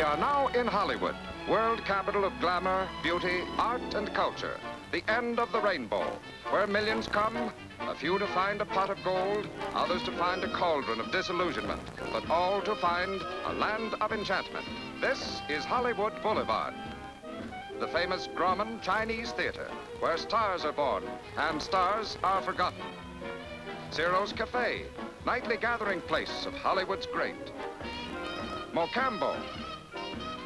are now in Hollywood, world capital of glamour, beauty, art, and culture. The end of the rainbow, where millions come, a few to find a pot of gold, others to find a cauldron of disillusionment, but all to find a land of enchantment. This is Hollywood Boulevard, the famous Grauman Chinese theater, where stars are born and stars are forgotten. Ciro's Cafe, nightly gathering place of Hollywood's great. Mocambo,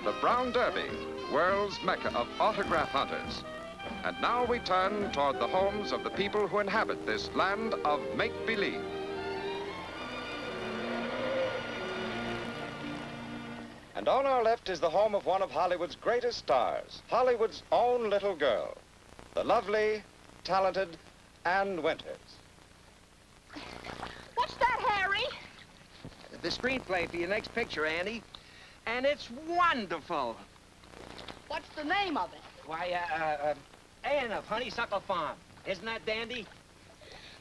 the Brown Derby, world's mecca of autograph hunters. And now we turn toward the homes of the people who inhabit this land of make-believe. And on our left is the home of one of Hollywood's greatest stars, Hollywood's own little girl, the lovely, talented Ann Winters. What's that, Harry? The screenplay for your next picture, Annie. And it's wonderful. What's the name of it? Why, Anne of Honeysuckle Farm. Isn't that dandy?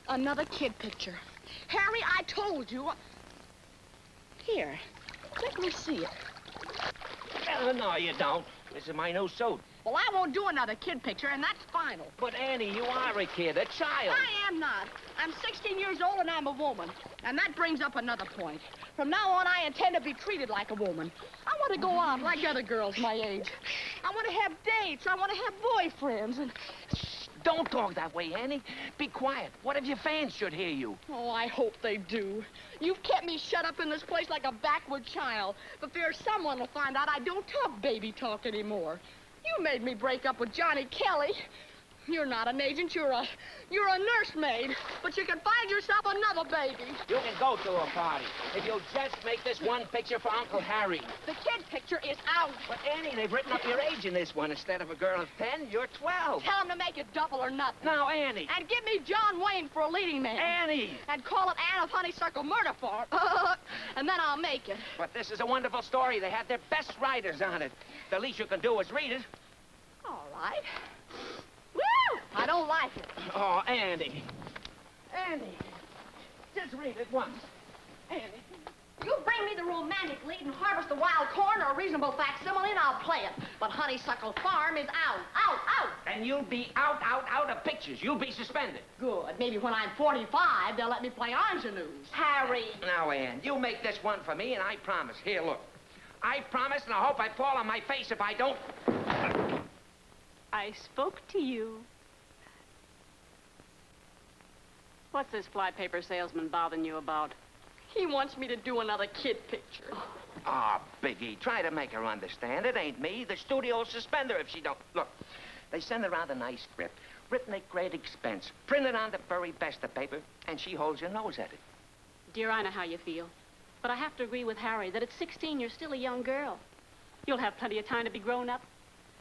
Another kid picture. Harry, I told you. Here, let me see it. No, you don't. This is my new suit. Well, I won't do another kid picture, and that's final. But, Annie, you are a kid, a child. I am not. I'm 16 years old, and I'm a woman. And that brings up another point. From now on, I intend to be treated like a woman. I want to go out like other girls my age. I want to have dates. I want to have boyfriends. And don't talk that way, Annie. Be quiet. What if your fans should hear you? oh, I hope they do. You've kept me shut up in this place like a backward child. But fear someone will find out I don't talk baby talk anymore. You made me break up with Johnny Kelly. You're not an agent, you're a nursemaid. But you can find yourself another baby. You can go to a party if you'll just make this one picture for Uncle Harry. The kid picture is out. But, Annie, they've written up your age in this one. Instead of a girl of 10, you're 12. Tell him to make it double or nothing. Now, Annie. And give me John Wayne for a leading man. Annie! And call it Anne of Honeysuckle Murder Farm. And then I'll make it. But this is a wonderful story. They had their best writers on it. The least you can do is read it. All right. Woo! I don't like it. Oh, Annie. Annie. Just read it once. Annie. You bring me the romantic lead and harvest the wild corn or a reasonable facsimile and I'll play it. But Honeysuckle Farm is out, out, out. And you'll be out of pictures. You'll be suspended. Good. Maybe when I'm 45, they'll let me play ingenues. Harry. Now, Ann, you make this one for me and I promise. Here, look. I promise and I hope I fall on my face if I don't. I spoke to you. What's this flypaper salesman bothering you about? He wants me to do another kid picture. Ah, Biggie, try to make her understand. It ain't me. The studio will suspend her if she don't. Look, they send her out a nice script, written at great expense, printed on the very best of paper, and she holds her nose at it. Dear, I know how you feel. But I have to agree with Harry that at 16, you're still a young girl. You'll have plenty of time to be grown up.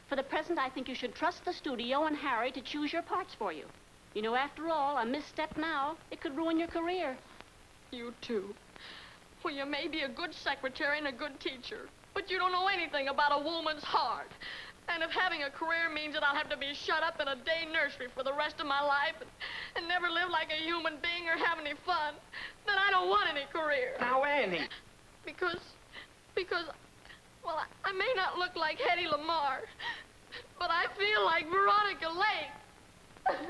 For the present, I think you should trust the studio and Harry to choose your parts for you. You know, after all, a misstep now, it could ruin your career. You too. Well, you may be a good secretary and a good teacher, but you don't know anything about a woman's heart. And if having a career means that I'll have to be shut up in a day nursery for the rest of my life and never live like a human being or have any fun, then I don't want any career. Now, Annie. Because, well, I may not look like Hedy Lamarr, but I feel like Veronica Lake.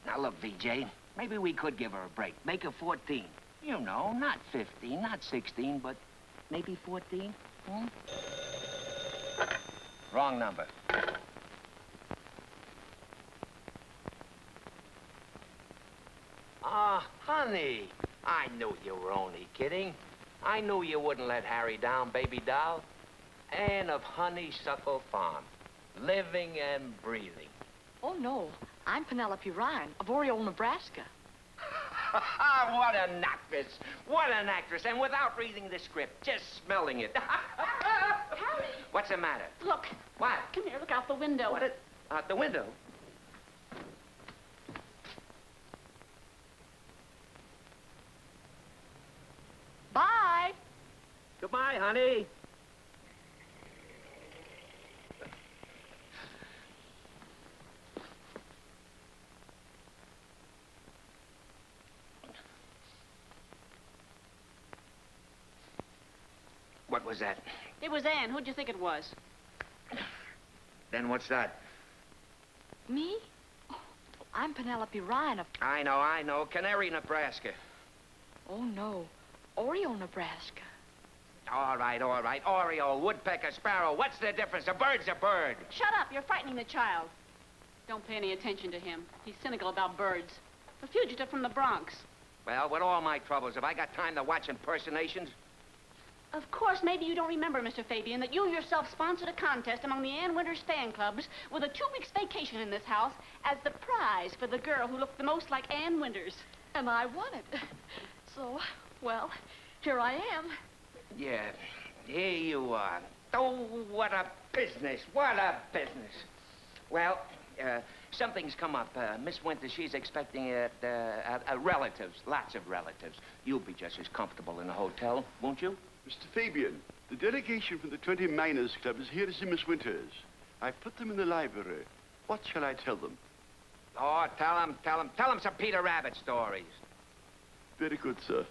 Now, look, VJ, maybe we could give her a break. Make her 14. You know, not 15, not 16, but maybe 14. Hmm? Wrong number. Ah, honey, I knew you were only kidding. I knew you wouldn't let Harry down, baby doll. Anne of Honeysuckle Farm, living and breathing. Oh, no. I'm Penelope Ryan of Oriole, Nebraska. What an actress. What an actress. And without reading the script, just smelling it. Harry! What's the matter? Look. What? Come here, look out the window. What? Out the window? Goodbye, honey. What was that? It was Ann. Who'd you think it was? Then what's that? Me? Oh, I'm Penelope Ryan of... I know. Canary, Nebraska. Oh, no. Oreo, Nebraska. All right. Oriole, woodpecker, sparrow. What's the difference? A bird's a bird. Shut up. You're frightening the child. Don't pay any attention to him. He's cynical about birds. A fugitive from the Bronx. Well, with all my troubles, have I got time to watch impersonations? Of course, maybe you don't remember, Mr. Fabian, that you yourself sponsored a contest among the Ann Winters fan clubs with a 2 weeks vacation in this house as the prize for the girl who looked the most like Ann Winters. And I won it. So, well, here I am. Yeah, here you are. Oh, what a business. Well, something's come up. Miss Winters, she's expecting relatives, lots of relatives. You'll be just as comfortable in the hotel, won't you? Mr. Fabian, the delegation from the 20 Miners Club is here to see Miss Winters. I've put them in the library. What shall I tell them? Oh, tell them some Peter Rabbit stories. Very good, sir.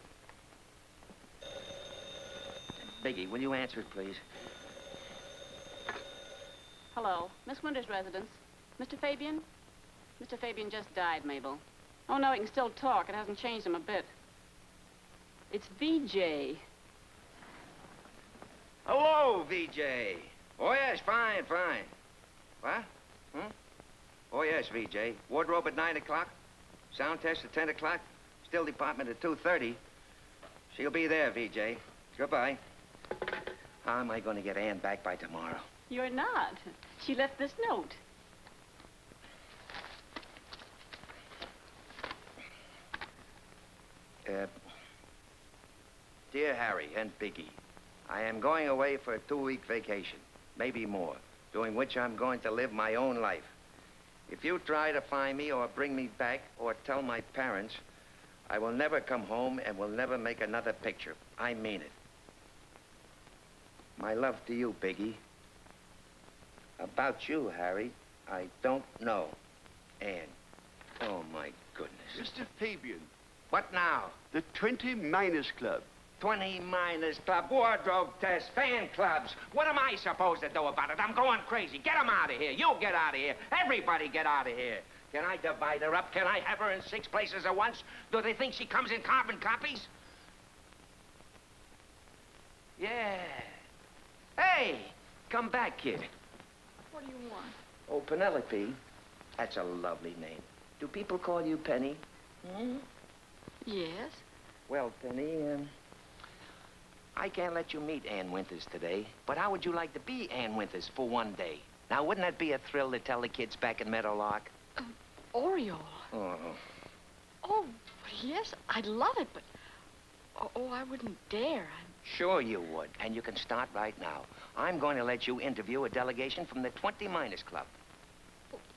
Biggie, will you answer it, please? Hello. Miss Winters' residence. Mr. Fabian? Mr. Fabian just died, Mabel. Oh, no, he can still talk. It hasn't changed him a bit. It's VJ. Hello, VJ. Oh, yes, fine. What? Oh, yes, VJ. Wardrobe at 9 o'clock. Sound test at 10 o'clock. Still department at 2:30. She'll be there, VJ. Goodbye. How am I going to get Ann back by tomorrow? You're not. She left this note. Dear Harry and Biggie, I am going away for a 2-week vacation, maybe more, during which I'm going to live my own life. If you try to find me or bring me back or tell my parents, I will never come home and will never make another picture. I mean it. My love to you, Biggie. About you, Harry, I don't know. Ann. Oh, my goodness. Mr. Fabian, What now? the 20 Miners Club. 20 Miners Club, wardrobe test, fan clubs. What am I supposed to do about it? I'm going crazy. Get them out of here. You get out of here. Everybody get out of here. Can I divide her up? Can I have her in 6 places at once? Do they think she comes in carbon copies? Yeah. Hey, come back, kid. What do you want? Oh, Penelope. That's a lovely name. Do people call you Penny? Hmm? Yes. Well, Penny, I can't let you meet Ann Winters today, but how would you like to be Ann Winters for one day? Now, wouldn't that be a thrill to tell the kids back in Meadowlark? Oreo. Oh. Oh, yes, I'd love it, but... Oh, I wouldn't dare. Sure you would, and you can start right now. I'm going to let you interview a delegation from the 20 Miners Club.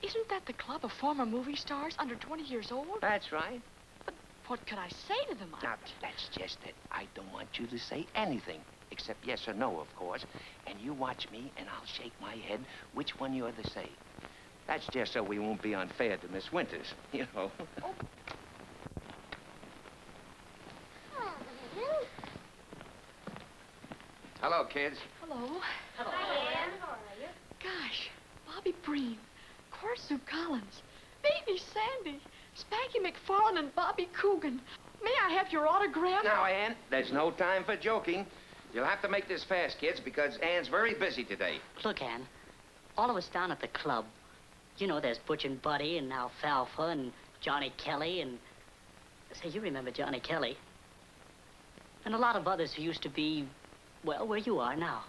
Isn't that the club of former movie stars under 20 years old? That's right. But what could I say to them? Now, that's just it. I don't want you to say anything, except yes or no, of course. And you watch me, and I'll shake my head which one you're to say. That's just so we won't be unfair to Miss Winters, you know. Oh. Hello, kids. Hello. Hello. Hi, Ann. How are you? Gosh, Bobby Breen, Court Sue Collins, Baby Sandy, Spanky McFarlane, and Bobby Coogan. May I have your autograph? Now, Ann, there's no time for joking. You'll have to make this fast, kids, because Ann's very busy today. Look, Ann, all of us down at the club, you know, there's Butch and Buddy and Alfalfa and Johnny Kelly and... Say, you remember Johnny Kelly. And a lot of others who used to be, well, where you are now.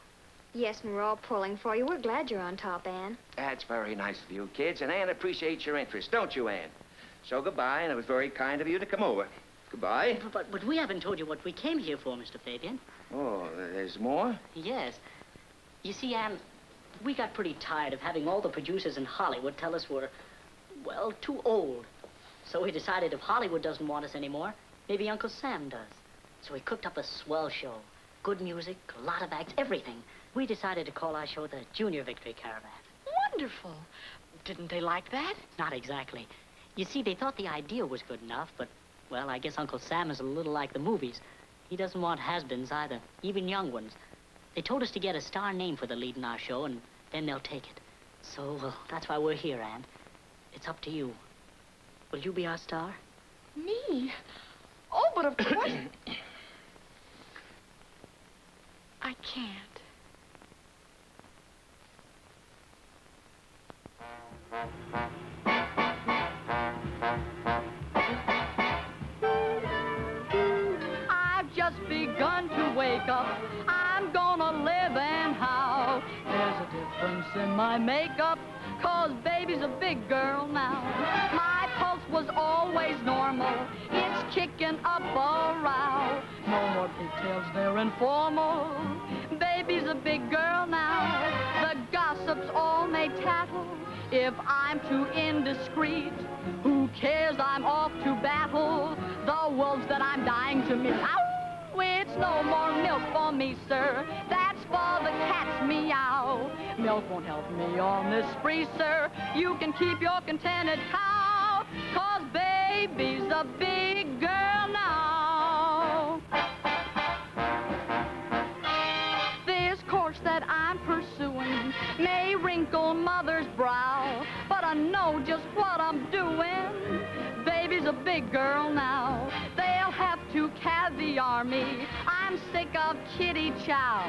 Yes, and we're all pulling for you. We're glad you're on top, Ann. That's very nice of you, kids, and Ann appreciates your interest, don't you, Ann? So goodbye, and it was very kind of you to come over. Goodbye. But we haven't told you what we came here for, Mr. Fabian. Oh, there's more? Yes. You see, Ann, we got pretty tired of having all the producers in Hollywood tell us we're, well, too old. So we decided if Hollywood doesn't want us anymore, maybe Uncle Sam does. So we cooked up a swell show. good music, a lot of acts, everything. We decided to call our show the Junior Victory Caravan. Wonderful. Didn't they like that? Not exactly. You see, they thought the idea was good enough, but, well, I guess Uncle Sam is a little like the movies. He doesn't want has-beens either, even young ones. They told us to get a star name for the lead in our show, and then they'll take it. So, well, that's why we're here, Aunt. It's up to you. Will you be our star? Me? Oh, but of course... I can't. I've just begun to wake up. I'm gonna live and how. There's a difference in my makeup, 'cause baby's a big girl now. My pulse was always normal. It's kicking up a row. No more pigtails, they're informal. Baby's a big girl now. The gossips all may tattle. If I'm too indiscreet, who cares? I'm off to battle the wolves that I'm dying to meet. Ow! It's no more milk for me, sir. That's for the cat's meow. Milk won't help me on this spree, sir. You can keep your contented cow, 'cause baby's a big girl now. This course that I'm pursuing may wrinkle mother's brow, but I know just what I'm doing. Baby's a big girl now. They'll have to caviar me. I'm sick of kitty chow.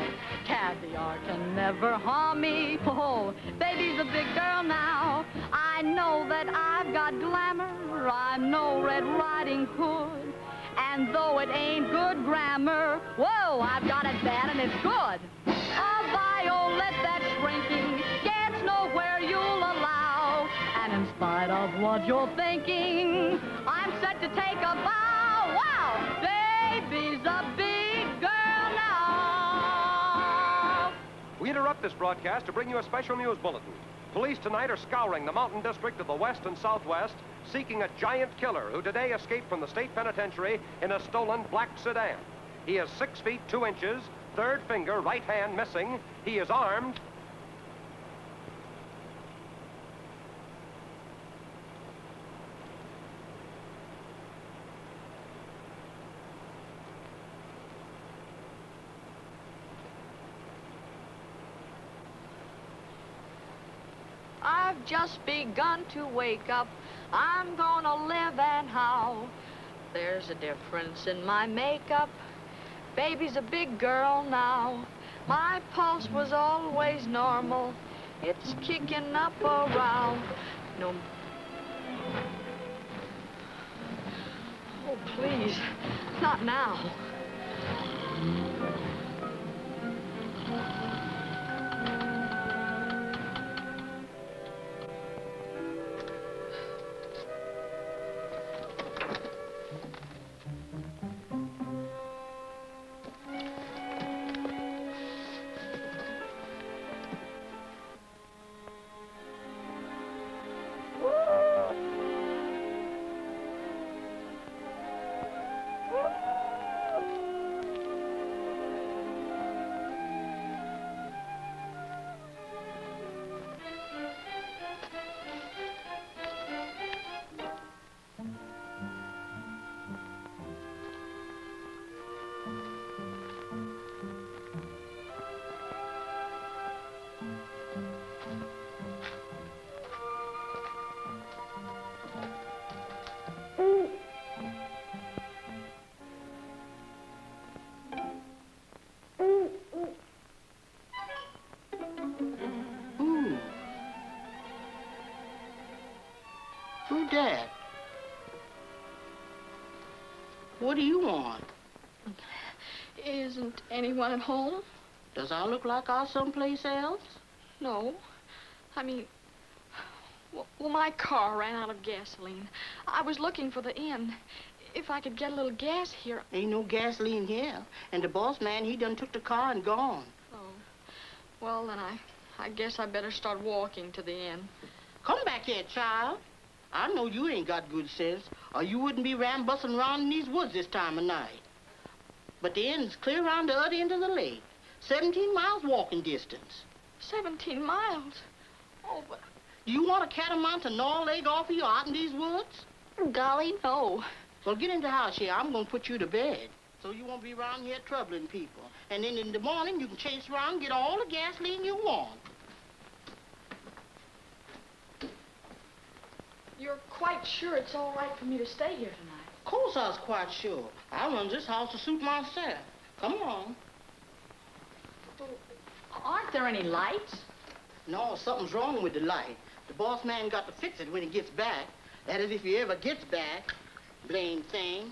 Caviar can never harm me. Oh, baby's a big girl now. I know that I've got glamour. I'm no Red Riding Hood. And though it ain't good grammar, whoa, I've got it bad and it's good. A violet that's shrinking gets nowhere you'll allow. And in spite of what you're thinking, I'm set to take a bow. Wow, baby's a big girl now. We interrupt this broadcast to bring you a special news bulletin. Police tonight are scouring the mountain district of the West and Southwest, seeking a giant killer who today escaped from the state penitentiary in a stolen black sedan. He is 6 feet 2 inches, third finger, right hand missing. He is armed. I've just begun to wake up. I'm gonna live and how. There's a difference in my makeup. Baby's a big girl now. My pulse was always normal. It's kicking up a row. No. Oh, please. Not now. Dad, what do you want? Isn't anyone at home? Does I look like I someplace else? No. I mean, well, my car ran out of gasoline. I was looking for the inn. If I could get a little gas here. Ain't no gasoline here. And the boss man, he done took the car and gone. Oh. Well, then I guess I better start walking to the inn. Come back here, child. I know you ain't got good sense, or you wouldn't be rambussing around in these woods this time of night. But the end's clear around the other end of the lake. 17 miles walking distance. 17 miles? Oh, but... Do you want a catamount to gnaw a leg off of you out in these woods? Golly, no. Well, get in the house here. I'm going to put you to bed. So you won't be around here troubling people. And then in the morning, you can chase around and get all the gasoline you want. You're quite sure it's all right for me to stay here tonight? Of course I was quite sure. I run this house to suit myself. Come on. Well, aren't there any lights? No, something's wrong with the light. The boss man got to fix it when he gets back. That is, if he ever gets back. Blame thing.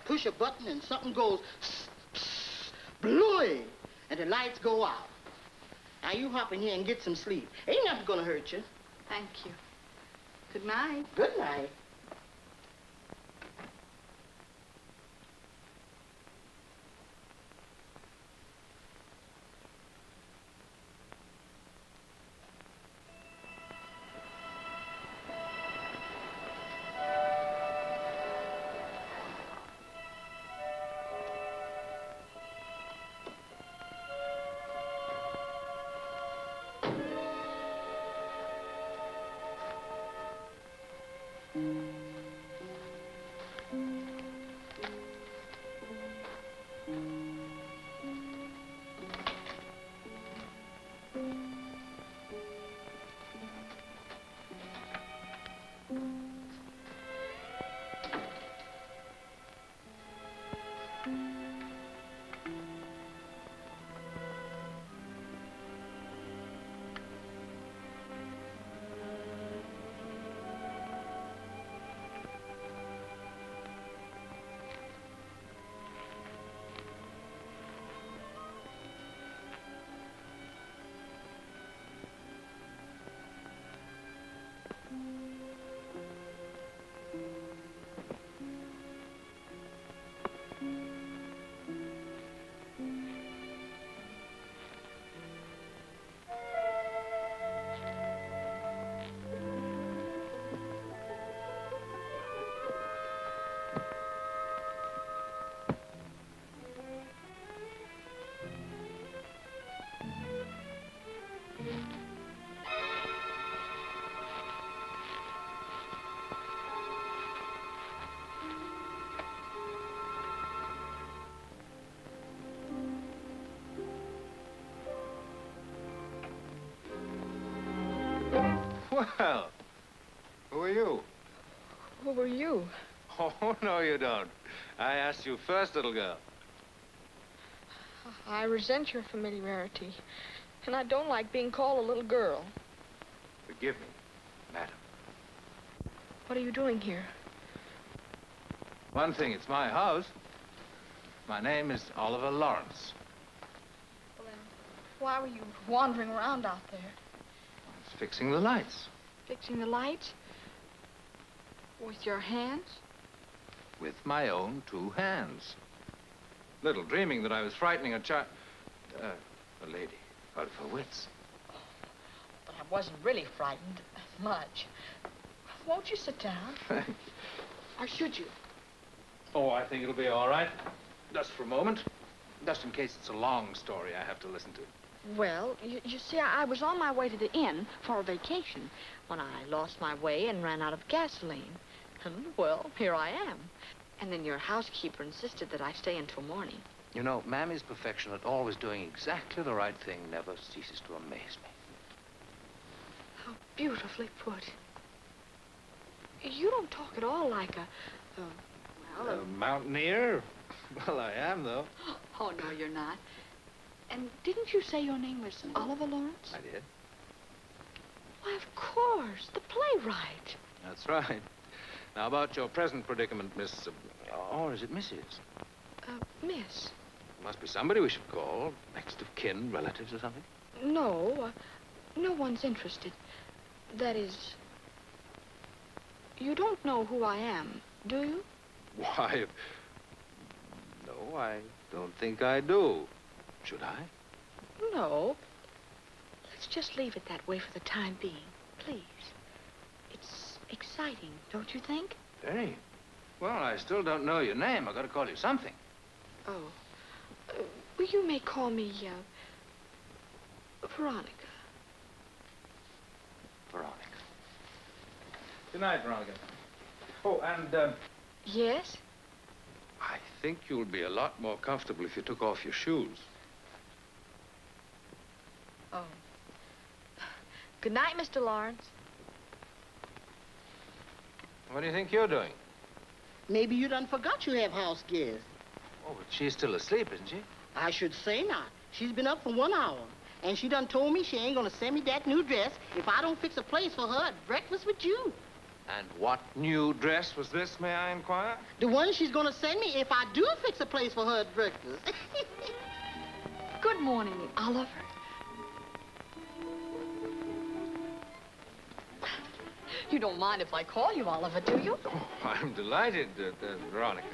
Push a button and something goes blooey, and the lights go out. Now you hop in here and get some sleep. Ain't nothing gonna hurt you. Thank you. Good night. Good night. Well, who are you? Who are you? Oh, no, you don't. I asked you first, little girl. I resent your familiarity, and I don't like being called a little girl. Forgive me, madam. What are you doing here? One thing, it's my house. My name is Oliver Lawrence. Well, then, why were you wandering around out there? I was fixing the lights. Fixing the lights? With your hands? With my own 2 hands. Little dreaming that I was frightening a lady out of her wits. But I wasn't really frightened much. Won't you sit down? Or should you? Oh, I think it'll be all right. Just for a moment. Just in case it's a long story I have to listen to. Well, you see, I was on my way to the inn for a vacation when I lost my way and ran out of gasoline. And, well, here I am. And then your housekeeper insisted that I stay until morning. You know, Mammy's perfection at always doing exactly the right thing never ceases to amaze me. How beautifully put. You don't talk at all like a mountaineer? Well, I am, though. Oh, no, you're not. And didn't you say your name was Oliver Lawrence? I did. Why, of course, the playwright. That's right. Now, about your present predicament, Miss... or is it Mrs.? Miss. Must be somebody we should call. Next of kin, relatives or something. No, no one's interested. That is... You don't know who I am, do you? Why... No, I don't think I do. Should I? No. Let's just leave it that way for the time being, please. It's exciting, don't you think? Very. Well, I still don't know your name. I've got to call you something. Oh. Well, you may call me, Veronica. Veronica. Good night, Veronica. Oh, and, Yes? I think you'll be a lot more comfortable if you took off your shoes. Oh. Good night, Mr. Lawrence. What do you think you're doing? Maybe you done forgot you have house guests. Oh, but she's still asleep, isn't she? I should say not. She's been up for 1 hour. And she done told me she ain't gonna send me that new dress if I don't fix a place for her at breakfast with you. And what new dress was this, may I inquire? The one she's gonna send me if I do fix a place for her at breakfast. Good morning, Oliver. You don't mind if I call you Oliver, do you? Oh, I'm delighted, Veronica.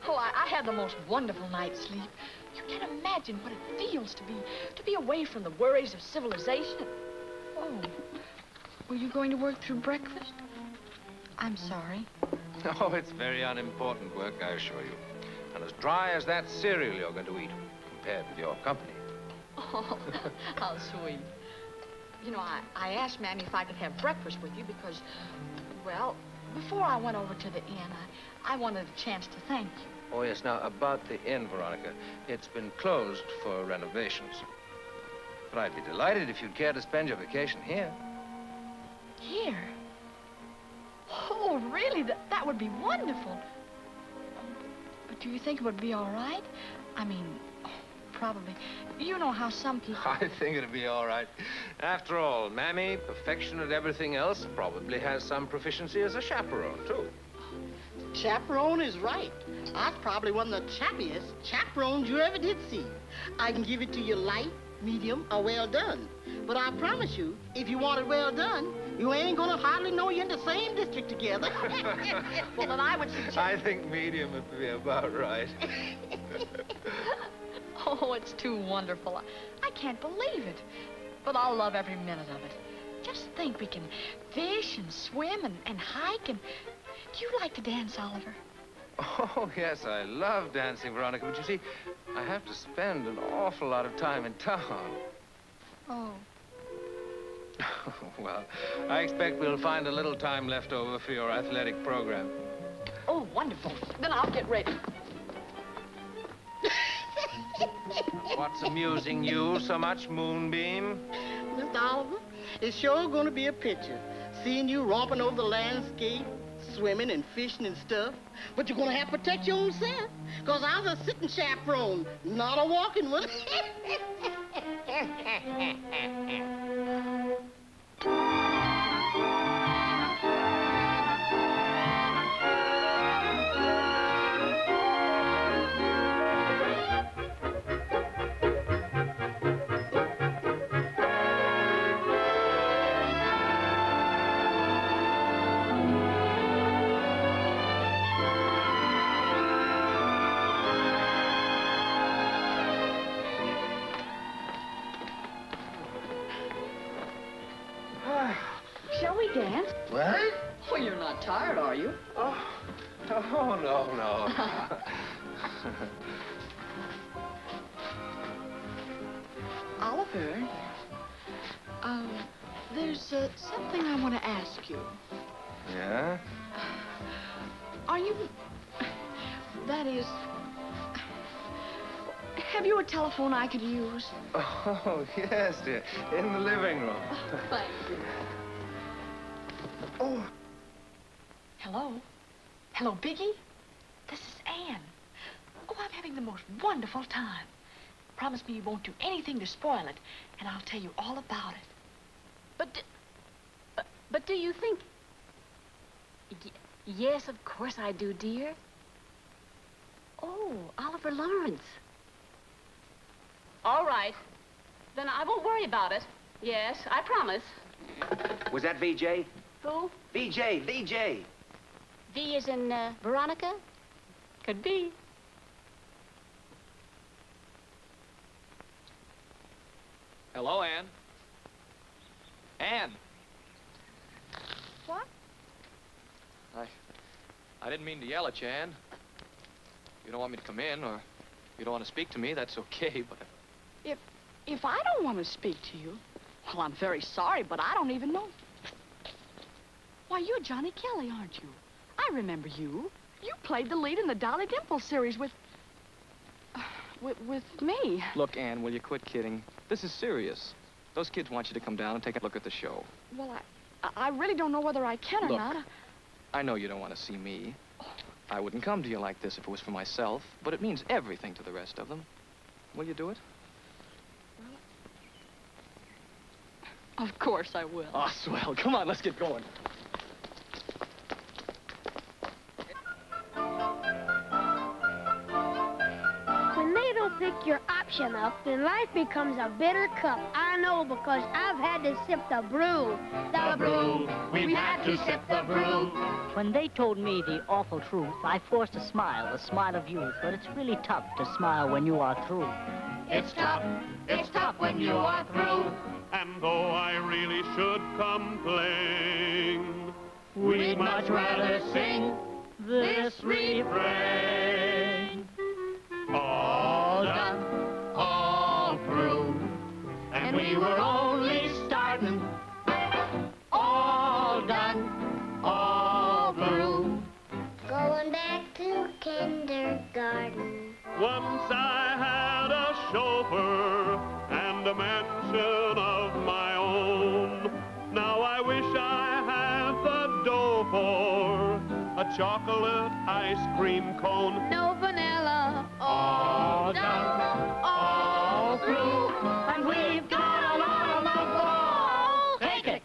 Oh, I had the most wonderful night's sleep. You can't imagine what it feels to be away from the worries of civilization. Oh, were you going to work through breakfast? I'm sorry. Oh, it's very unimportant work, I assure you. And as dry as that cereal you're going to eat, compared with your company. Oh, how sweet. You know, I asked Mammy if I could have breakfast with you because, well, before I went over to the inn, I wanted a chance to thank you. Oh, yes. Now, about the inn, Veronica, it's been closed for renovations. But I'd be delighted if you'd care to spend your vacation here. Here? Oh, really? That would be wonderful. But do you think it would be all right? I mean, probably. You know how some people... I think it'd be all right. After all, Mammy, perfection at everything else, probably has some proficiency as a chaperone, too. Chaperone is right. I'm probably one of the chappiest chaperones you ever did see. I can give it to you light, medium, or well done. But I promise you, if you want it well done, you ain't gonna hardly know you're in the same district together. Well, then I would suggest... I think medium would be about right. Oh, it's too wonderful. I can't believe it. But I'll love every minute of it. Just think, we can fish and swim and hike and... Do you like to dance, Oliver? Oh, yes, I love dancing, Veronica. But you see, I have to spend an awful lot of time in town. Oh. Well, I expect we'll find a little time left over for your athletic program. Oh, wonderful. Then I'll get ready. What's amusing you so much, Moonbeam? Mr. Oliver, it's sure gonna be a picture. Seeing you romping over the landscape, swimming and fishing and stuff. But you're gonna have to protect your own self. Because I'm a sitting chaperone, not a walking one. Shall we dance? What? Oh, you're not tired, are you? Oh, no. Oliver, there's something I want to ask you. Yeah? Are you... That is... Have you a telephone I could use? Oh, yes, dear. In the living room. Oh, thank you. Oh. Hello? Hello, Biggie? This is Ann. Oh, I'm having the most wonderful time. Promise me you won't do anything to spoil it, and I'll tell you all about it. But do you think... Yes, of course I do, dear. Oh, Oliver Lawrence. All right. Then I won't worry about it. Yes, I promise. Was that VJ? Who? VJ. V is in, Veronica? Could be. Hello, Ann. Ann! What? I didn't mean to yell at you, Ann. You don't want me to come in, or you don't want to speak to me, that's okay, but... If I don't want to speak to you, well, I'm very sorry, but I don't even know. Why, you're Johnny Kelly, aren't you? I remember you. You played the lead in the Dolly Dimple series with me. Look, Ann, will you quit kidding? This is serious. Those kids want you to come down and take a look at the show. Well, I really don't know whether I can or Look, not. I know you don't want to see me. I wouldn't come to you like this if it was for myself, but it means everything to the rest of them. Will you do it? Of course I will. Oh, swell. Come on, let's get going. When they don't pick your option up, then life becomes a bitter cup. I know because I've had to sip the brew. The brew. We've had to sip the brew. When they told me the awful truth, I forced a smile, the smile of youth. But it's really tough to smile when you are through. It's tough when you are through. And though I really should complain, We'd much rather sing this refrain. All done, all through, and we were only starting. All done, all through. Going back to kindergarten. once I had a chauffeur and a mansion of my own. Now I wish I had the dough for a chocolate ice cream cone. No vanilla, all done, all through, and we've got a lot of love balls. Take it.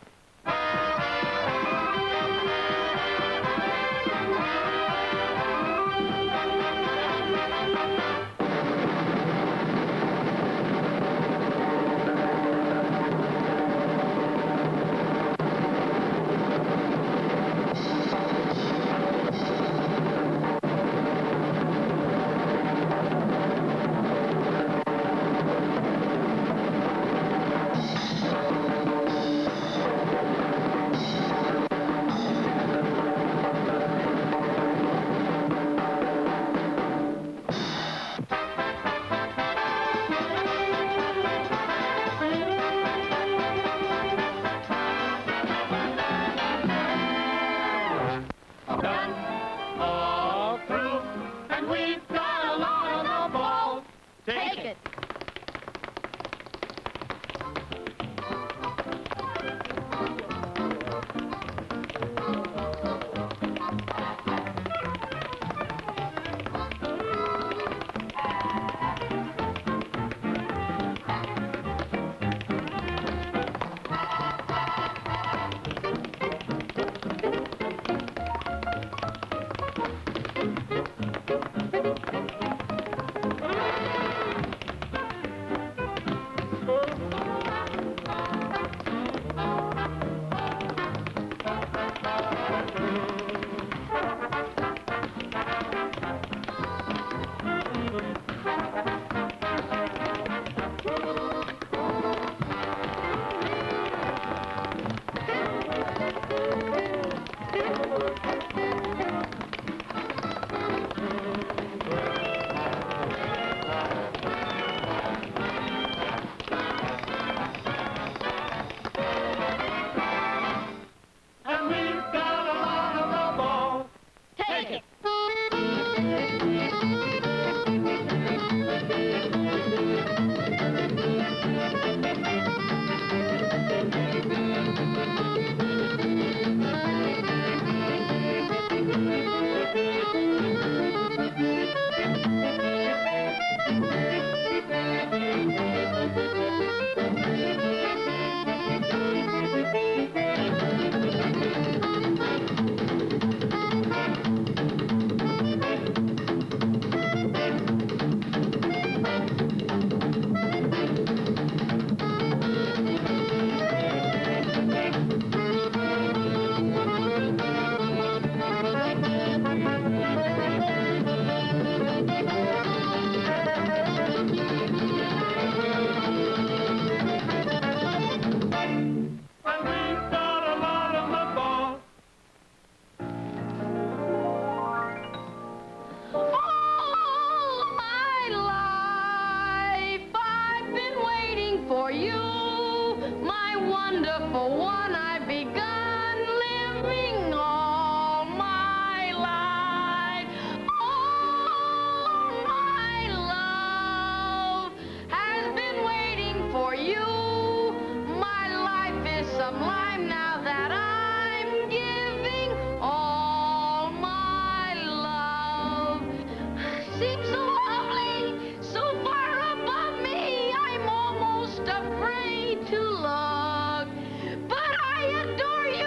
you, my wonderful one. I've begun living all my life. All my love has been waiting for you. My life is sublime now that I'm giving all my love. Seems so lovely, so far above me, I'm almost afraid to look. But I adore you,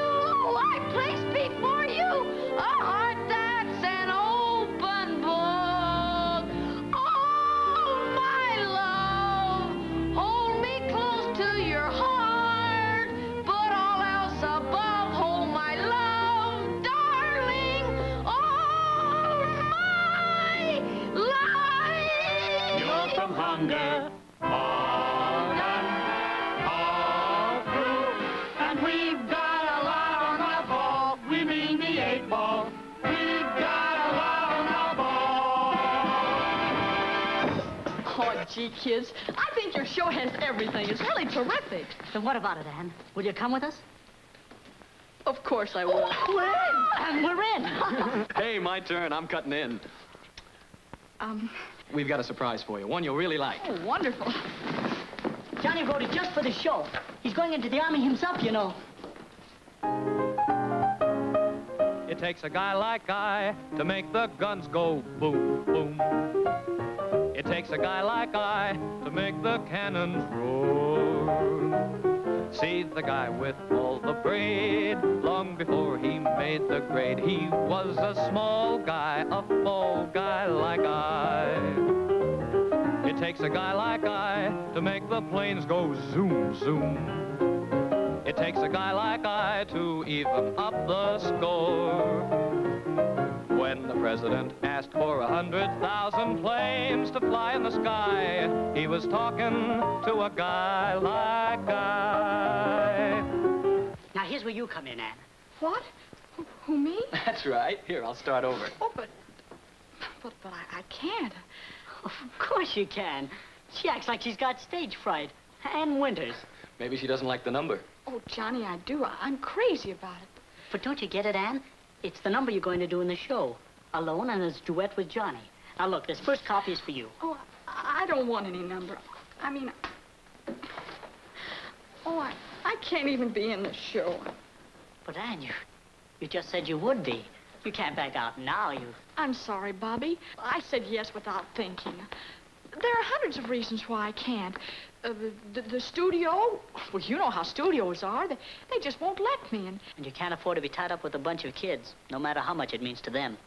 I place before you a heart that's an open book. Oh, my love, hold me close to your heart, but all else above, hold my love, darling, all my life. You're from hunger on and all through, and we've got a lot on our ball. We mean the 8-ball. We've got a lot on our ball. Oh, gee, kids, I think your show has everything. It's really terrific. Then what about it, Ann? Will you come with us? Of course I will. We're in! And we're in! Hey, my turn. I'm cutting in. We've got a surprise for you, one you'll really like. Oh, wonderful. Johnny wrote it just for the show. He's going into the Army himself, you know. It takes a guy like I to make the guns go boom, boom. It takes a guy like I to make the cannons roar. See the guy with all the braid, long before he made the grade. He was a small guy, a fall guy like I. It takes a guy like I to make the planes go zoom, zoom. It takes a guy like I to even up the score. When the president asked for 100,000 planes to fly in the sky, he was talking to a guy like I. Now, here's where you come in, Ann. What? Who, me? That's right. Here, I'll start over. Oh, but I can't. Of course you can. She acts like she's got stage fright. Ann Winters. Maybe she doesn't like the number. Oh, Johnny, I do. I'm crazy about it. But don't you get it, Ann? It's the number you're going to do in the show. Alone and as duet with Johnny. Now, look, this first copy is for you. Oh, I don't want any number. I mean... Oh, I can't even be in the show. But, Ann, you just said you would be. You can't back out now, I'm sorry, Bobby. I said yes without thinking. There are hundreds of reasons why I can't. The studio, well, you know how studios are. They just won't let me. And you can't afford to be tied up with a bunch of kids, no matter how much it means to them.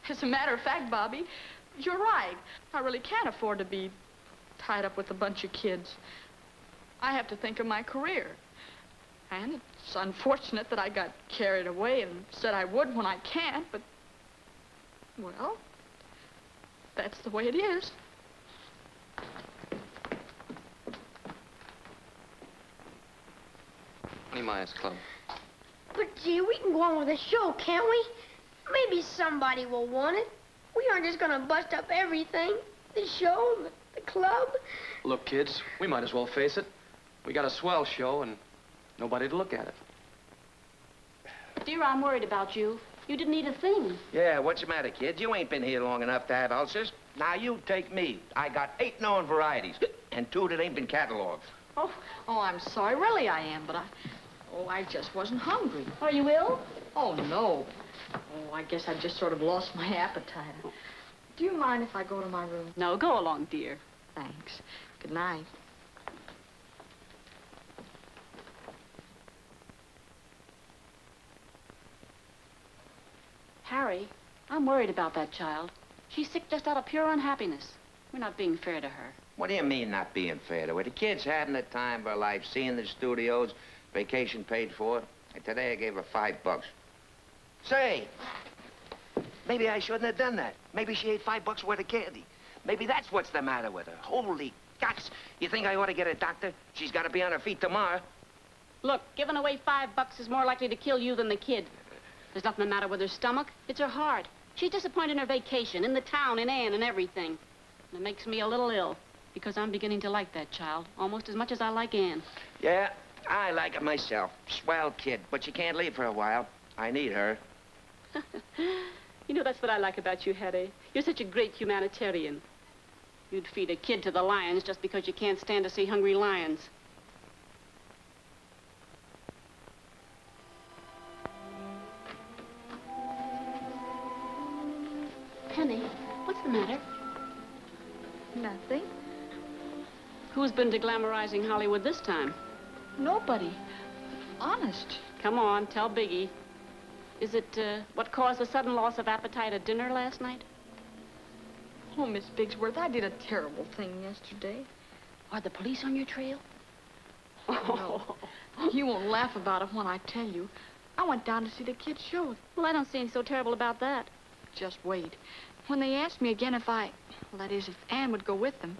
As a matter of fact, Bobby, you're right. I really can't afford to be tied up with a bunch of kids. I have to think of my career. And it's unfortunate that I got carried away and said I would when I can't, but, well, that's the way it is. Maya's club. But, gee, we can go on with the show, can't we? Maybe somebody will want it. We aren't just gonna bust up everything. The show, the club. Look, kids, we might as well face it. We got a swell show and nobody to look at it. Dear, I'm worried about you. You didn't eat a thing. Yeah, what's the matter, kids? You ain't been here long enough to have ulcers. Now, you take me. I got 8 known varieties, and 2 that ain't been cataloged. Oh, I'm sorry. Really, I am, but I just wasn't hungry. Are you ill? Oh, no. Oh, I guess I just sort of lost my appetite. Do you mind if I go to my room? No, go along, dear. Thanks. Good night. Harry, I'm worried about that child. She's sick just out of pure unhappiness. We're not being fair to her. What do you mean not being fair to her? The kid's having the time of her life, seeing the studios, vacation paid for. And today I gave her $5. Say, maybe I shouldn't have done that. Maybe she ate $5 worth of candy. Maybe that's what's the matter with her. Holy guts. You think I ought to get a doctor? She's got to be on her feet tomorrow. Look, giving away $5 is more likely to kill you than the kid. There's nothing the matter with her stomach. It's her heart. She's disappointed in her vacation, in the town, in Ann, and everything. And it makes me a little ill, because I'm beginning to like that child almost as much as I like Ann. Yeah, I like her myself. Swell kid, but she can't leave for a while. I need her. You know, that's what I like about you, Harry. You're such a great humanitarian. You'd feed a kid to the lions just because you can't stand to see hungry lions. Penny, what's the matter? Nothing. Who's been deglamorizing Hollywood this time? Nobody. Honest. Come on, tell Biggie. Is it what caused the sudden loss of appetite at dinner last night? Oh, Miss Bigsworth, I did a terrible thing yesterday. Are the police on your trail? Oh. No. You won't laugh about it when I tell you. I went down to see the kids' show. Well, I don't see anything so terrible about that. Just wait. When they asked me again if that is, if Ann would go with them,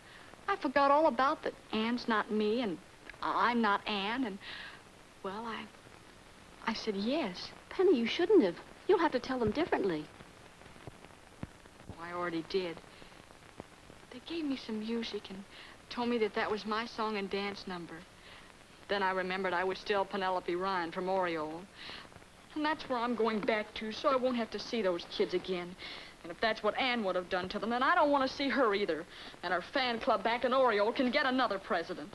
I forgot all about that Ann's not me and I'm not Ann, and, well, I said yes. Penny, you shouldn't have. You'll have to tell them differently. Oh, I already did. They gave me some music and told me that was my song and dance number. Then I remembered I was still Penelope Ryan from Oriole. And that's where I'm going back to, so I won't have to see those kids again. And if that's what Ann would have done to them, then I don't want to see her either. And her fan club back in Oriole can get another president.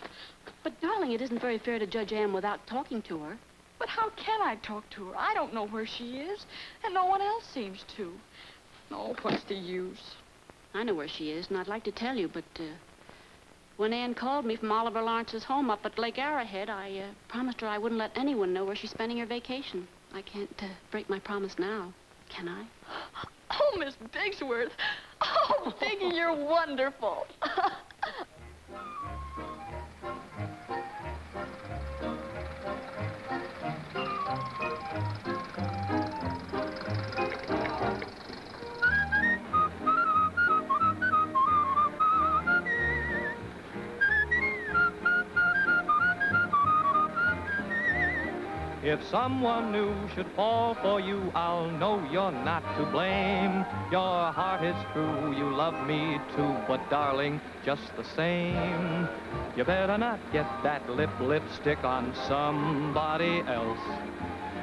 But, darling, it isn't very fair to judge Ann without talking to her. But how can I talk to her? I don't know where she is, and no one else seems to. Oh, what's the use? I know where she is, and I'd like to tell you, but when Ann called me from Oliver Lawrence's home up at Lake Arrowhead, I promised her I wouldn't let anyone know where she's spending her vacation. I can't break my promise now, can I? Oh, Miss Bigsworth. Oh, Biggie, you're wonderful. If someone new should fall for you, I'll know you're not to blame. Your heart is true, you love me too, but darling, just the same, you better not get that lipstick on somebody else.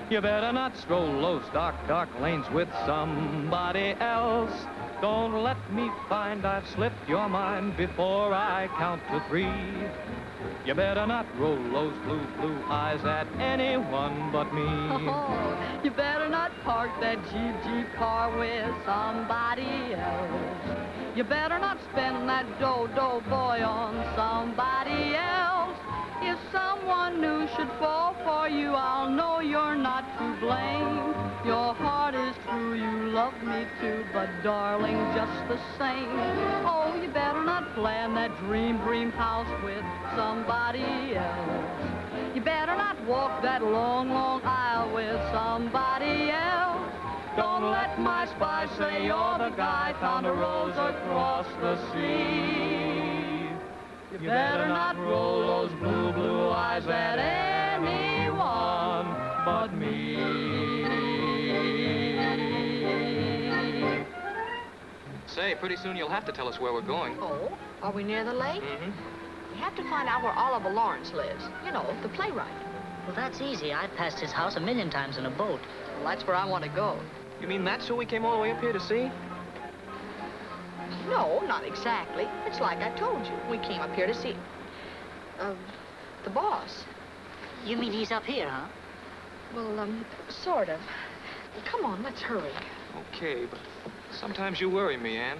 You better not stroll those dark, dark lanes with somebody else. Don't let me find I've slipped your mind before I count to 3. You better not roll those blue, blue eyes at anyone but me. Oh, you better not park that Jeep car with somebody else. You better not spend that Doughboy on somebody else. If someone new should fall for you, I'll know you're not to blame. Your heart is true, you love me too, but darling, just the same. Oh, you better not plan that dream house with somebody else. You better not walk that long, long aisle with somebody else. Don't let my spy say you're the guy found a rose across the sea. You better not roll those blue, blue eyes at anyone but me. Say, pretty soon you'll have to tell us where we're going. Oh, are we near the lake? Mm-hmm. We have to find out where Oliver Lawrence lives. You know, the playwright. Well, that's easy. I've passed his house 1,000,000 times in a boat. Well, that's where I want to go. You mean that's who we came all the way up here to see? No, not exactly. It's like I told you. We came up here to see the boss. You mean he's up here, huh? Well, sort of. Come on, let's hurry. Okay, but sometimes you worry me, Ann.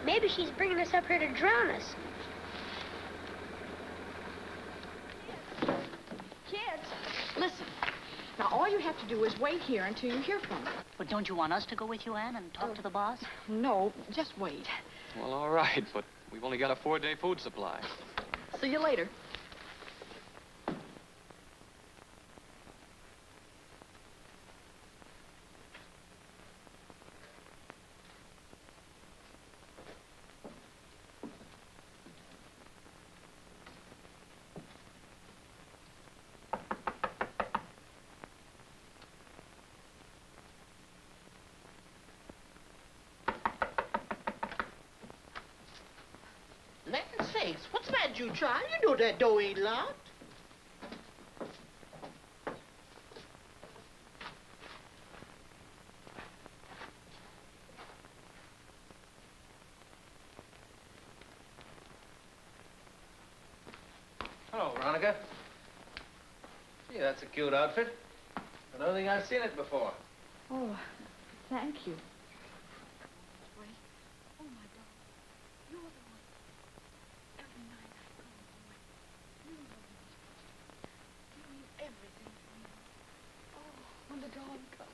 Maybe she's bringing us up here to drown us. Kids, listen. Now, all you have to do is wait here until you hear from her. But don't you want us to go with you, Ann, and talk to the boss? No, just wait. Well, all right, but we've only got a 4-day food supply. See you later. don't you try. You know that door ain't locked. Hello, Veronica. Gee, that's a cute outfit. I don't think I've seen it before. Oh, thank you. When the dawn comes.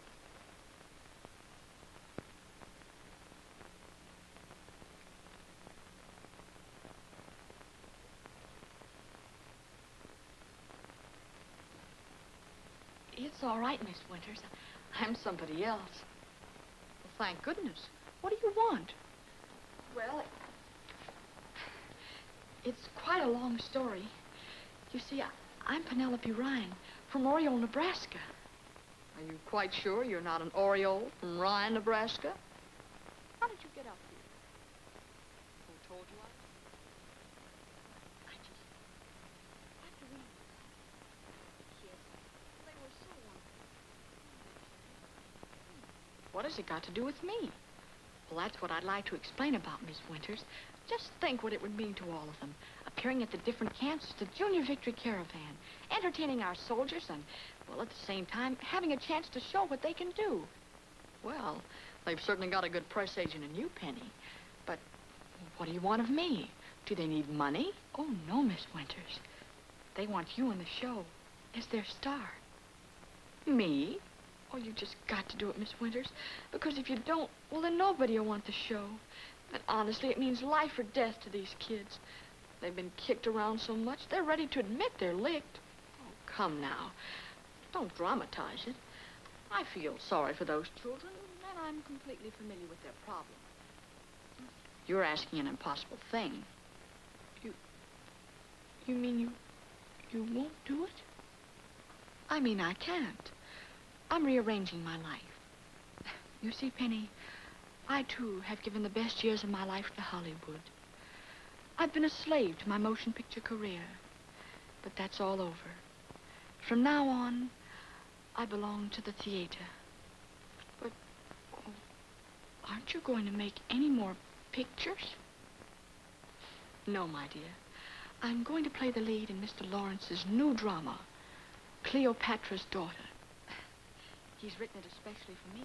It's all right, Miss Winters. I'm somebody else. Well, thank goodness. What do you want? Well, it's quite a long story. You see, I'm Penelope Ryan from Oriole, Nebraska. Are you quite sure you're not an Oriole from Ryan, Nebraska? How did you get up here? Who told you I just... After we... Kids, they were so wonderful. What has it got to do with me? Well, that's what I'd like to explain about Miss Winters. Just think what it would mean to all of them. Appearing at the different camps as the Junior Victory Caravan, entertaining our soldiers, and, well, at the same time, having a chance to show what they can do. Well, they've certainly got a good press agent in you, Penny. But what do you want of me? Do they need money? Oh, no, Miss Winters. They want you in the show as their star. Me? Oh, you just got to do it, Miss Winters. Because if you don't, well, then nobody will want the show. And honestly, it means life or death to these kids. They've been kicked around so much, they're ready to admit they're licked. Oh, come now. Don't dramatize it. I feel sorry for those children, and I'm completely familiar with their problem. You're asking an impossible thing. You mean you won't do it? I mean, I can't. I'm rearranging my life. You see, Penny, I, too, have given the best years of my life to Hollywood. I've been a slave to my motion picture career, but that's all over. From now on, I belong to the theater. But, oh, aren't you going to make any more pictures? No, my dear. I'm going to play the lead in Mr. Lawrence's new drama, Cleopatra's Daughter. He's written it especially for me.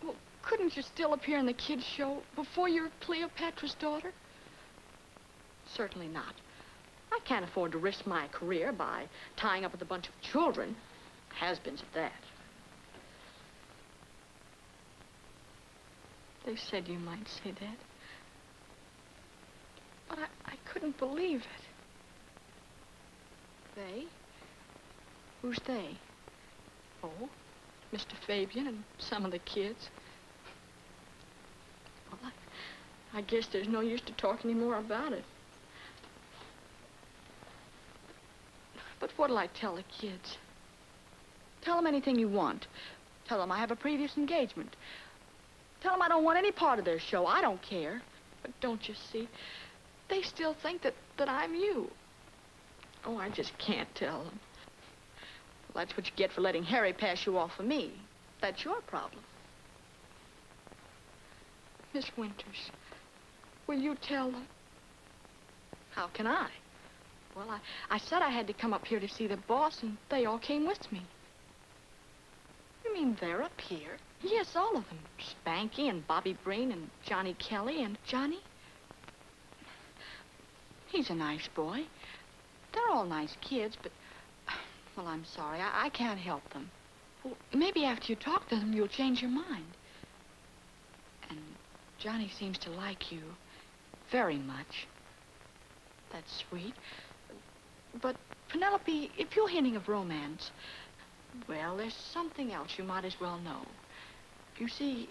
Well, couldn't you still appear in the kids' show before you're Cleopatra's Daughter? Certainly not. I can't afford to risk my career by tying up with a bunch of children. Has-beens at that. They said you might say that. But I couldn't believe it. They? Who's they? Oh, Mr. Fabian and some of the kids. Well, I guess there's no use to talk any more about it. But what'll I tell the kids? Tell them anything you want. Tell them I have a previous engagement. Tell them I don't want any part of their show. I don't care. But don't you see? They still think that I'm you. Oh, I just can't tell them. Well, that's what you get for letting Harry pass you off for me. That's your problem. Miss Winters, will you tell them? How can I? Well, I said I had to come up here to see the boss, and they all came with me. You mean they're up here? Yes, all of them. Spanky and Bobby Breen and Johnny Kelly and Johnny. He's a nice boy. They're all nice kids, but... Well, I'm sorry. I can't help them. Well, maybe after you talk to them, you'll change your mind. And Johnny seems to like you very much. That's sweet. But, Penelope, if you're hinting of romance, well, there's something else you might as well know. You see,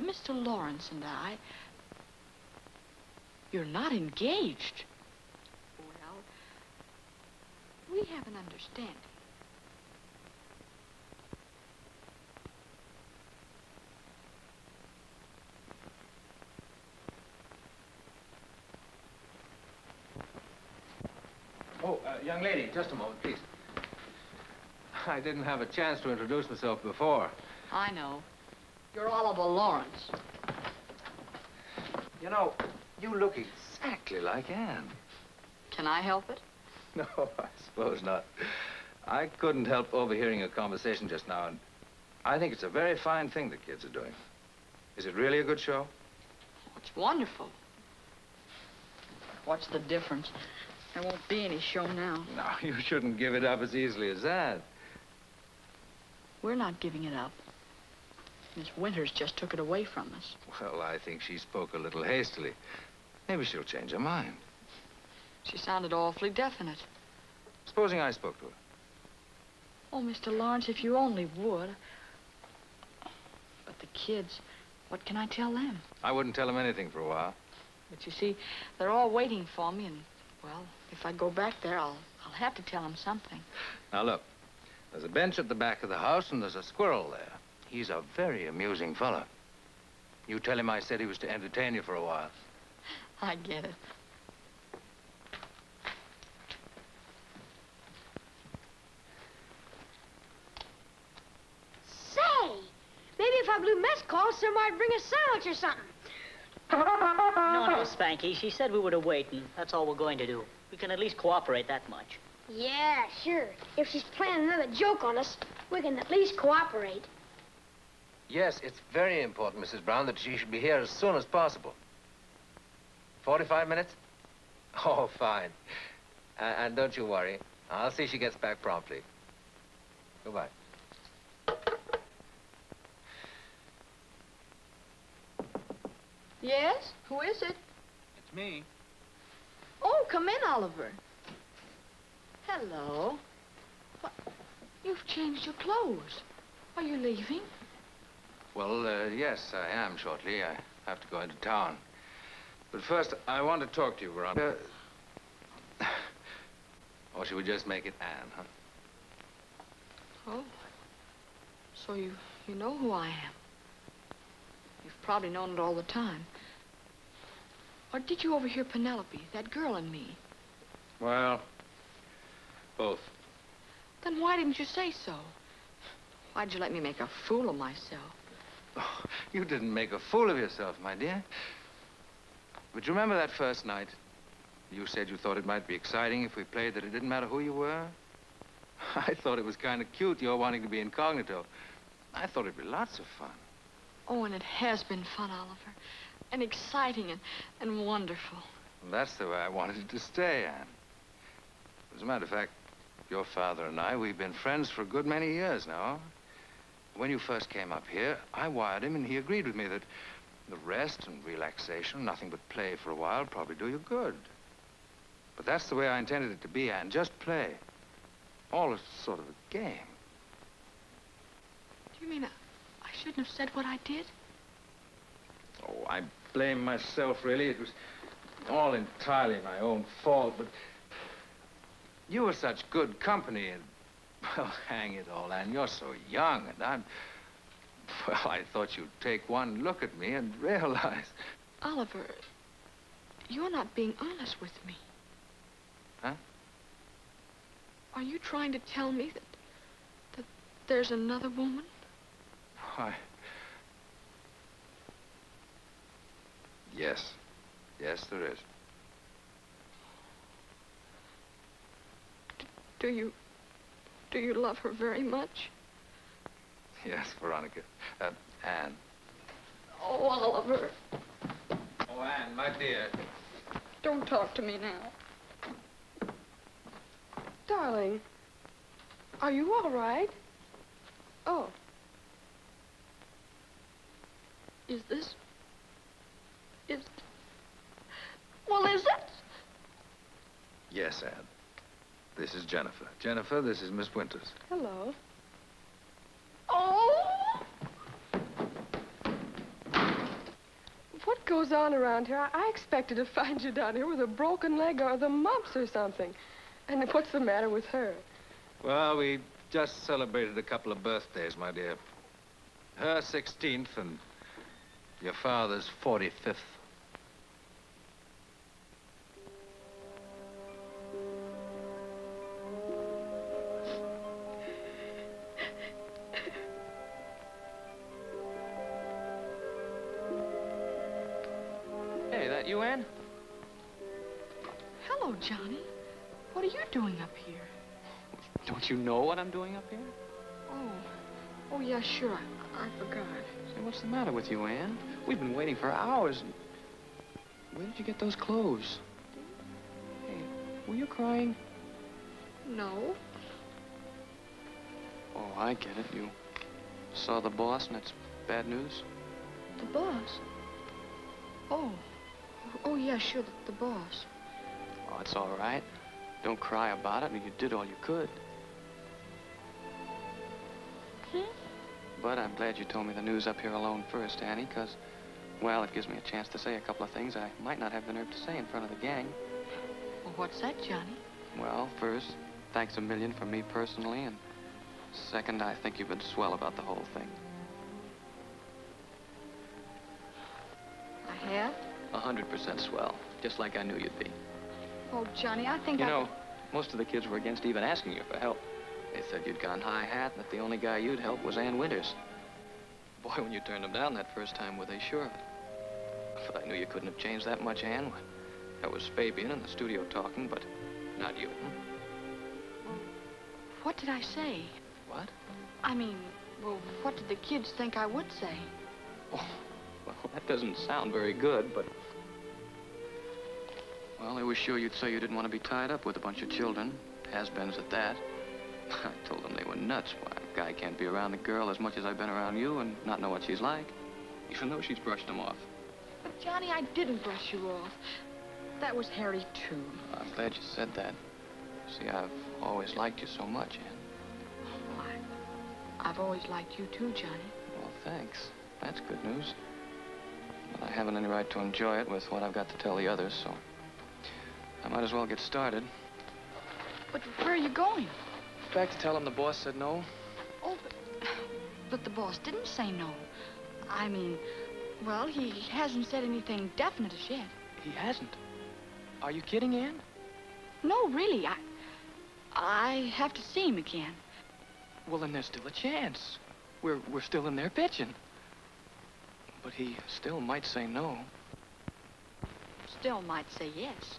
Mr. Lawrence and I... You're not engaged. Well, we have an understanding. Young lady, just a moment, please. I didn't have a chance to introduce myself before. I know. You're Oliver Lawrence. You know, you look exactly like Anne. Can I help it? No, I suppose not. I couldn't help overhearing a conversation just now, and I think it's a very fine thing the kids are doing. Is it really a good show? It's wonderful. What's the difference? There won't be any show now. No, you shouldn't give it up as easily as that. We're not giving it up. Miss Winters just took it away from us. Well, I think she spoke a little hastily. Maybe she'll change her mind. She sounded awfully definite. Supposing I spoke to her. Oh, Mr. Lawrence, if you only would. But the kids, what can I tell them? I wouldn't tell them anything for a while. But you see, they're all waiting for me, and, well, if I go back there, I'll have to tell them something. Now, look. There's a bench at the back of the house, and there's a squirrel there. He's a very amusing fellow. You tell him I said he was to entertain you for a while. I get it. Say, maybe if I blew mess calls, somebody might bring a sandwich or something. No, Spanky. She said we were to wait, and that's all we're going to do. We can at least cooperate that much. Yeah, sure. If she's planning another joke on us, we can at least cooperate. Yes, it's very important, Mrs. Brown, that she should be here as soon as possible. 45 minutes? Oh, fine. And don't you worry. I'll see she gets back promptly. Goodbye. Yes? Who is it? It's me. Oh, come in, Oliver. Hello. What? You've changed your clothes. Are you leaving? Well, yes, I am shortly. I have to go into town. But first, I want to talk to you, Veronica. Or should we just make it Anne, huh? Oh. So you know who I am. You've probably known it all the time. Or did you overhear Penelope, that girl, and me? Well, both. Then why didn't you say so? Why'd you let me make a fool of myself? Oh, you didn't make a fool of yourself, my dear. But you remember that first night? You said you thought it might be exciting if we played that it didn't matter who you were. I thought it was kind of cute, your wanting to be incognito. I thought it'd be lots of fun. Oh, and it has been fun, Oliver. And exciting and wonderful. And that's the way I wanted it to stay, Anne. As a matter of fact, your father and I, we've been friends for a good many years now. When you first came up here, I wired him, and he agreed with me that the rest and relaxation, nothing but play for a while, probably do you good. But that's the way I intended it to be, Anne. Just play. All as sort of a game. Do you mean I shouldn't have said what I did? Oh, I blame myself, really. It was all entirely my own fault, but you were such good company, and, well, hang it all, Anne, you're so young, and well, I thought you'd take one look at me and realize... Oliver, you're not being honest with me. Huh? Are you trying to tell me that there's another woman? Why... Yes. Yes, there is. Do you love her very much? Yes, Veronica. Anne. Oh, Oliver. Oh, Anne, my dear. Don't talk to me now. Darling, are you all right? Oh. Is this... Well, is it? Yes, Anne. This is Jennifer. Jennifer, this is Miss Winters. Hello. Oh! What goes on around here? I expected to find you down here with a broken leg or the mumps or something. And what's the matter with her? Well, we just celebrated a couple of birthdays, my dear. Her 16th and your father's 45th. that you, Ann? Hello, Johnny. What are you doing up here? Don't you know what I'm doing up here? Oh, yeah, sure. I forgot. Say, what's the matter with you, Ann? We've been waiting for hours. Where did you get those clothes? Hey, were you crying? No. Oh, I get it. You saw the boss and it's bad news? The boss? Oh, yeah, sure, the boss. Oh, it's all right. Don't cry about it. You did all you could. But I'm glad you told me the news up here alone first, Annie, because, well, it gives me a chance to say a couple of things I might not have the nerve to say in front of the gang. Well, what's that, Johnny? Well, first, thanks a million from me personally, and second, I think you've been swell about the whole thing. I have? 100% swell, just like I knew you'd be. Oh, Johnny, I think You know, most of the kids were against even asking you for help. They said you'd gone high hat and that the only guy you'd help was Ann Winters. Boy, when you turned them down that first time, were they sure of it? But I knew you couldn't have changed that much, Ann. That was Fabian in the studio talking, but not you. What did I say? What? I mean, well, what did the kids think I would say? Oh, well, that doesn't sound very good, but... Well, they were sure you'd say you didn't want to be tied up with a bunch of children. Has-beens at that. I told them they were nuts. Why, a guy can't be around the girl as much as I've been around you and not know what she's like. Even though she's brushed them off. But, Johnny, I didn't brush you off. That was Harry, too. I'm glad you said that. See, I've always liked you so much, Ann. Well, I've always liked you, too, Johnny. Well, thanks. That's good news. But I haven't any right to enjoy it with what I've got to tell the others, so... I might as well get started. But where are you going? Back to tell him the boss said no. Oh, but the boss didn't say no. I mean, well, he hasn't said anything definite as yet. He hasn't? Are you kidding, Ann? No, really. I have to see him again. Well, then there's still a chance. We're still in there pitching. But he still might say no. Still might say yes.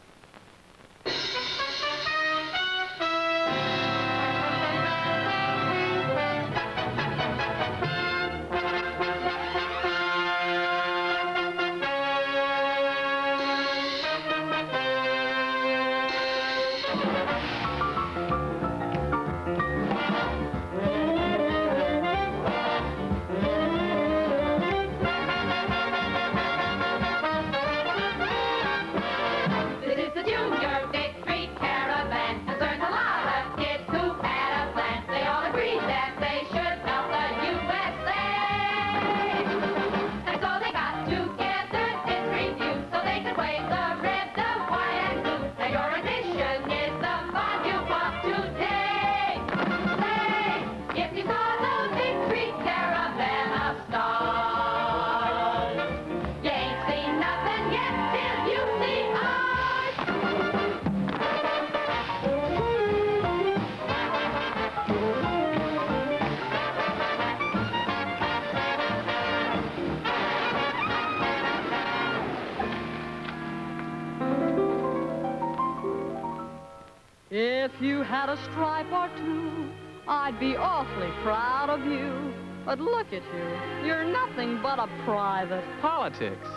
If you had a stripe or two, I'd be awfully proud of you. But look at you. You're nothing but a private. Politics.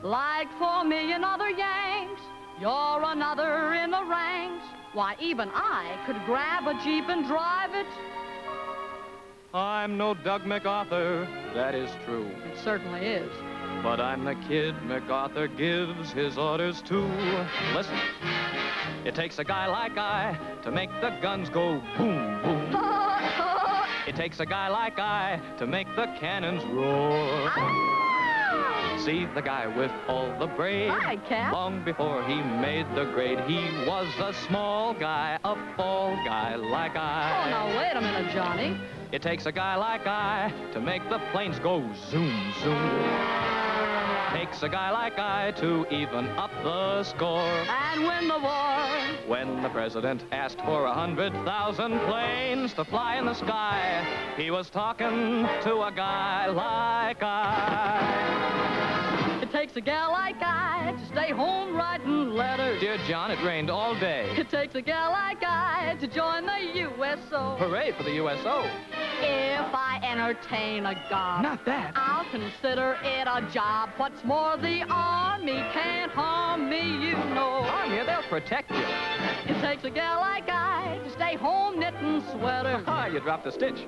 Like 4 million other Yanks, you're another in the ranks. Why, even I could grab a Jeep and drive it. I'm no Doug MacArthur, that is true. It certainly is. But I'm the kid MacArthur gives his orders to. Listen, it takes a guy like I to make the guns go boom, boom. It takes a guy like I to make the cannons roar. See the guy with all the braid. Hi, Cap. Long before he made the grade, he was a small guy, a fall guy like I. Oh, now, wait a minute, Johnny. It takes a guy like I to make the planes go zoom, zoom. Takes a guy like I to even up the score. And win the war. When the president asked for 100,000 planes to fly in the sky, he was talking to a guy like I. It takes takes a gal like I to stay home writing letters. Dear John, it rained all day. It takes a gal like I to join the USO. Hooray for the USO. If I entertain a god, Not that. I'll consider it a job. What's more, the army can't harm me, you know. I'm here, they'll protect you. It takes a gal like I to stay home knitting sweaters. Ah, you dropped a stitch.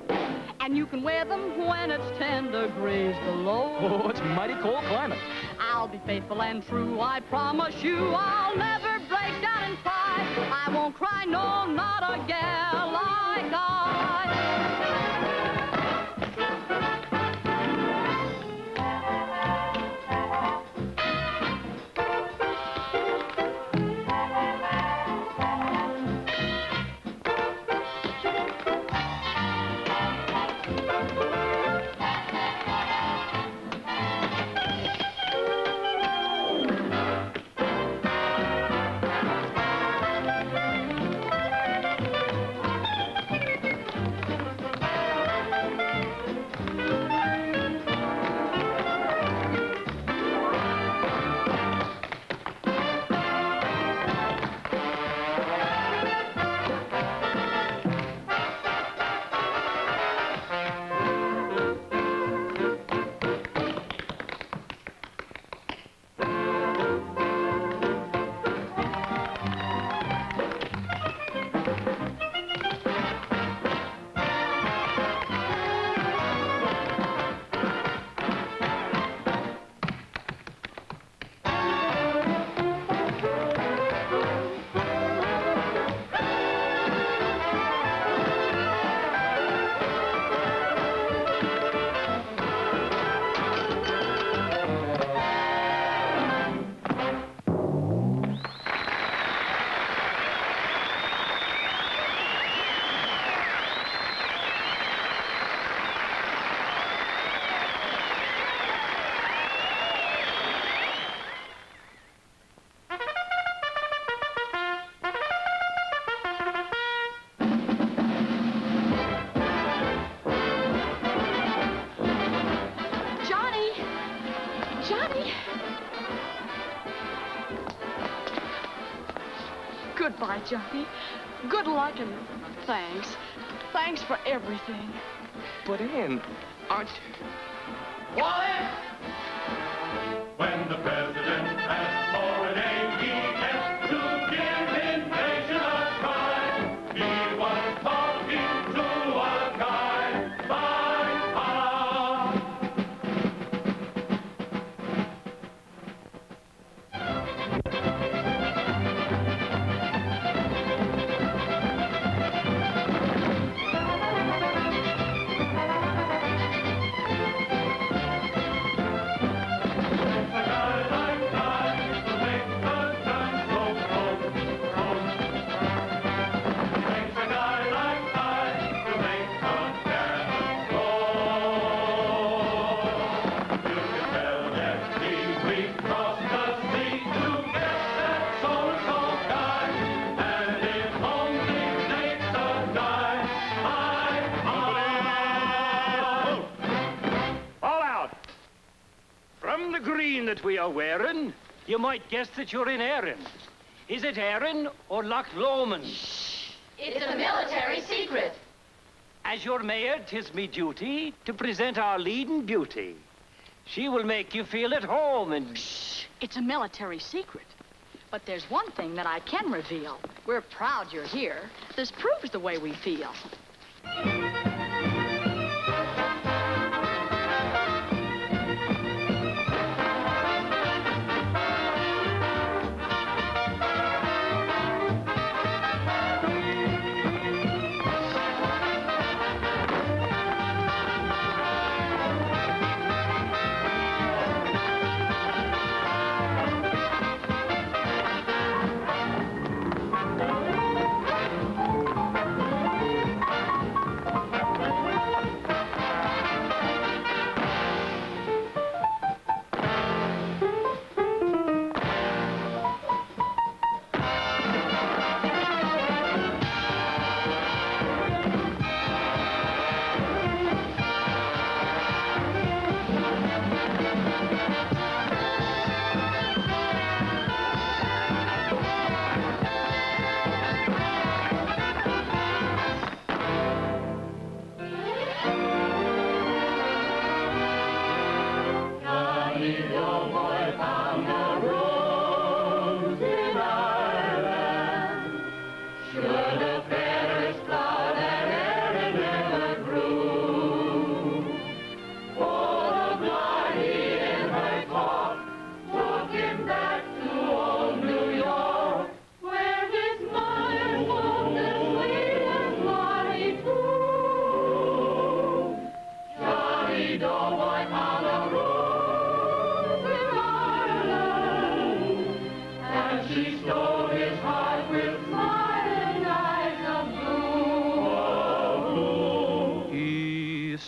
And you can wear them when it's 10 degrees below. Oh, it's a mighty cold climate. I'll be faithful and true, I promise you. I'll never break down and cry. I won't cry, no, not a gal like I. Goodbye, Johnny. Good luck and thanks. Thanks for everything. But, Ann, aren't... Quiet! When the president asks for an AES to give inflation a try, he was talking to a guy by heart. That we are wearing, you might guess that you're in Erin. Is it Erin or Loch Lomond? It's a military secret. As your mayor, 'tis me duty to present our leading beauty. She will make you feel at home and... It's a military secret. But there's one thing that I can reveal. We're proud you're here. This proves the way we feel.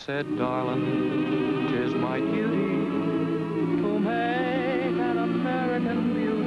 said, darling, 'tis my duty to make an American beauty.